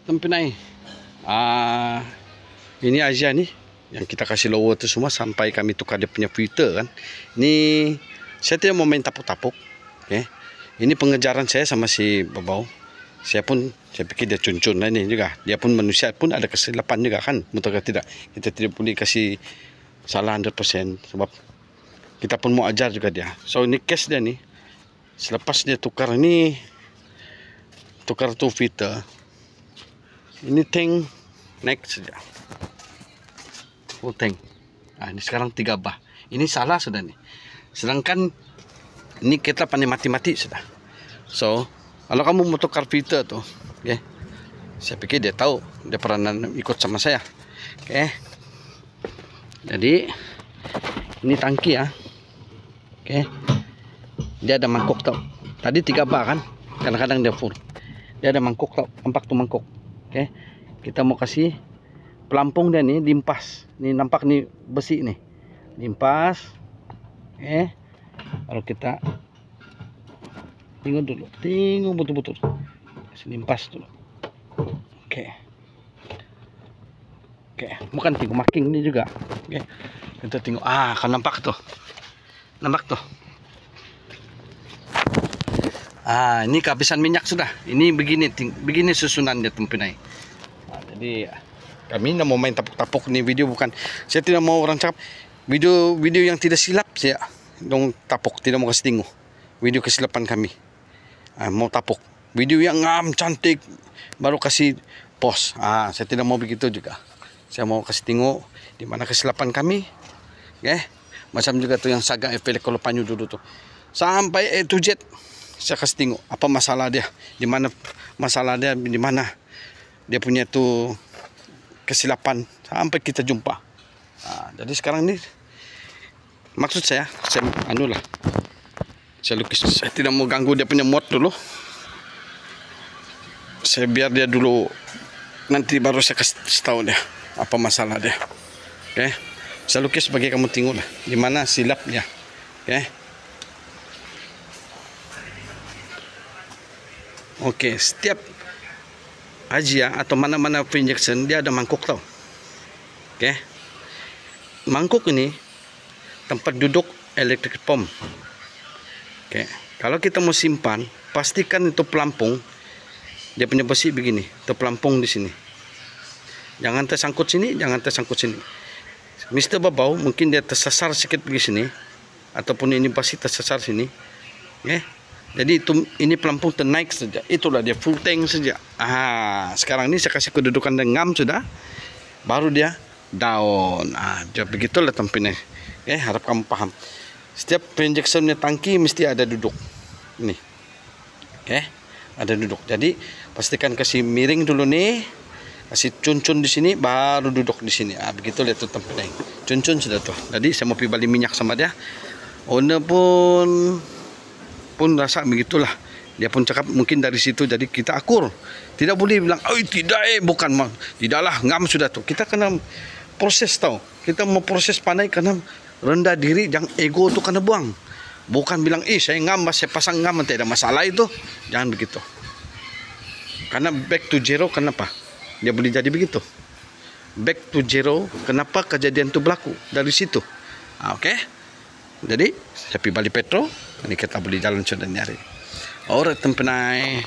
Tempinai. Ini Azia ni yang kita kasih lower tu semua sampai kami tukar dia punya filter kan. Ni saya tidak mau main tapuk-tapuk. Okay. Ini pengejaran saya sama si Babau. Saya pikir dia cun-cun lah ini juga. Dia pun manusia pun ada kesilapan juga kan. Betul ke tidak? Kita tidak boleh kasih salah 100% sebab kita pun mau ajar juga dia. So ini case dia ni. Selepas dia tukar ni, tukar tu filter. Ini tank naik saja. Full tank. Ini sekarang 3 bah. Ini salah sudah nih. Sedangkan ini kita pandai mati-mati sudah. So, kalau kamu mau tukar filter tuh, okay, saya pikir dia tahu, dia pernah ikut sama saya. Okay. Jadi ini tangki ya. Okay. Dia ada mangkok tau. Tadi 3 bah kan. Kadang-kadang dia full. Dia ada mangkok tau. Nampak tuh mangkok. Okay. Kita mau kasih pelampung dia ni limpas. Ni nampak ni besi ni. Limpas. Kalau kita tengok dulu. Tengok betul-betul. Kasih limpas dulu. Okey. Okey, bukan tengok marking ni juga. Okey. Kita tengok kalau nampak tu. Nampak tu. Ini kehabisan minyak sudah. Ini begini susunan dia Tempinai. Jadi kami nak mau main tapuk-tapuk ni video bukan. Saya tidak mau orang cakap video yang tidak silap saya dong tapuk, tidak mau kasih tengok. Video kesilapan kami. Mau tapuk. Video yang ngam cantik baru kasih post. Saya tidak mau begitu juga. Saya mau kasih tengok di mana kesilapan kami. Macam juga tu yang Saga FL kalau panyu dulu tu. Sampai A to Z saya kasih tengok apa masalah dia, di mana masalah dia, di mana dia punya tu kesilapan sampai kita jumpa. Jadi sekarang ni maksud saya saya lukis. Saya tidak mau ganggu dia punya mod dulu. Saya biar dia dulu, nanti baru saya kasih tahu dia apa masalah dia. Oke. Saya lukis bagi kamu tengok lah di mana silapnya. Oke, setiap Azia atau mana-mana free injection dia ada mangkuk tau. Oke. Mangkuk ini tempat duduk electric pump. Oke. Kalau kita mau simpan, pastikan itu pelampung dia punya besi begini, itu pelampung di sini. Jangan tersangkut sini, jangan tersangkut sini. Mr. Babau mungkin dia tersasar sedikit begini sini ataupun ini besi tersasar sini. Jadi ini pelampung ternaik saja. Itulah dia full tank saja. Sekarang ini saya kasih kedudukan dengan sudah. Baru dia down. Jadi begitulah Tempinai. Harap kamu paham. Setiap injectionnya tangki mesti ada duduk. Ini. Ada duduk. Jadi pastikan kasih miring dulu nih. Kasih cun-cun di sini baru duduk di sini. Begitulah itu Tempinai. Cun-cun sudah tuh. Jadi saya mau pergi balik minyak sama dia. Owner pun rasa begitulah. Dia pun cakap mungkin dari situ jadi kita akur. Tidak boleh bilang, tidak bukan. Tidaklah, ngam sudah tuh. Kita kena proses tau. Kita mau proses pandai karena rendah diri, jangan ego tu kena buang. Bukan bilang, saya ngam, saya pasang ngam, tidak ada masalah itu. Jangan begitu. Karena back to zero, kenapa? Dia boleh jadi begitu. Back to zero, kenapa kejadian itu berlaku? Dari situ. Oke. Jadi, saya pergi balik Petro. Ini kita boleh jalan sudah nyari. Alright Tempinai.